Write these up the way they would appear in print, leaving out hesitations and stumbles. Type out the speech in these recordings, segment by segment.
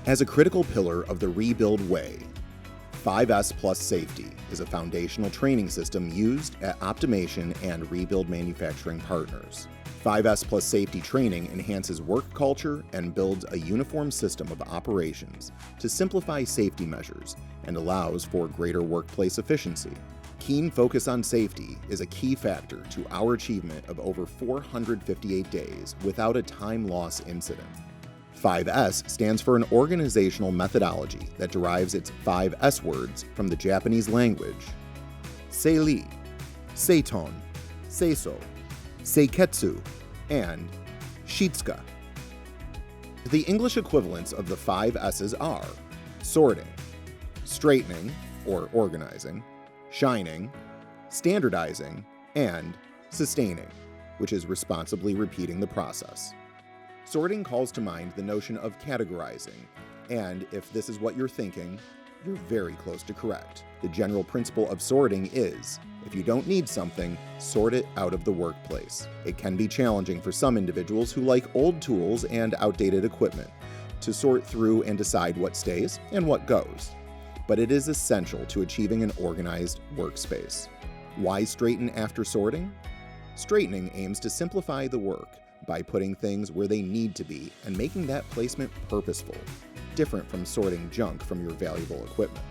As a critical pillar of the Rebuild Way, 5S Plus Safety is a foundational training system used at Optimation and Rebuild manufacturing partners. 5S Plus Safety training enhances work culture and builds a uniform system of operations to simplify safety measures and allows for greater workplace efficiency. Keen focus on safety is a key factor to our achievement of over 458 days without a time loss incident. 5S stands for an organizational methodology that derives its 5 S words from the Japanese language: seiri, seiton, seiso, seiketsu, and shitsuka. The English equivalents of the 5 S's are sorting, straightening or organizing, shining, standardizing, and sustaining, which is responsibly repeating the process. Sorting calls to mind the notion of categorizing, and if this is what you're thinking, you're very close to correct. The general principle of sorting is, if you don't need something, sort it out of the workplace. It can be challenging for some individuals who like old tools and outdated equipment to sort through and decide what stays and what goes. But it is essential to achieving an organized workspace. Why straighten after sorting? Straightening aims to simplify the work by putting things where they need to be and making that placement purposeful, different from sorting junk from your valuable equipment.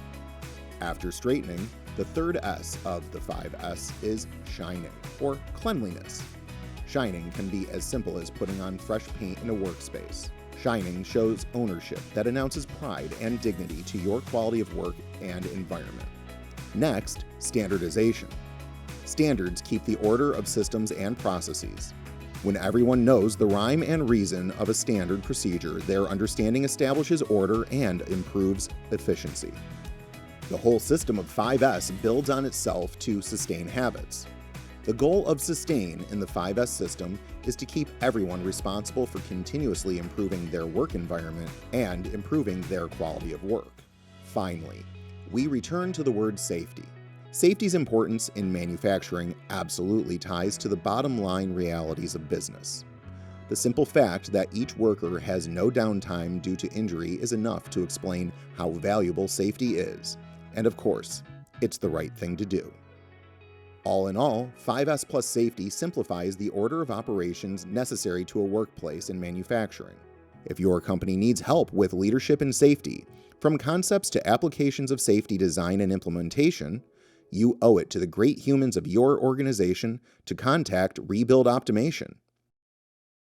After straightening, the third S of the 5S is shining, or cleanliness. Shining can be as simple as putting on fresh paint in a workspace. Shining shows ownership that announces pride and dignity to your quality of work and environment. Next, standardization. Standards keep the order of systems and processes. When everyone knows the rhyme and reason of a standard procedure, their understanding establishes order and improves efficiency. The whole system of 5S builds on itself to sustain habits. The goal of sustain in the 5S system is to keep everyone responsible for continuously improving their work environment and improving their quality of work. Finally, we return to the word safety. Safety's importance in manufacturing absolutely ties to the bottom line realities of business. The simple fact that each worker has no downtime due to injury is enough to explain how valuable safety is. And of course, it's the right thing to do. All in all, 5S Plus Safety simplifies the order of operations necessary to a workplace in manufacturing. If your company needs help with leadership and safety, from concepts to applications of safety design and implementation, you owe it to the great humans of your organization to contact Rebuild Optimation.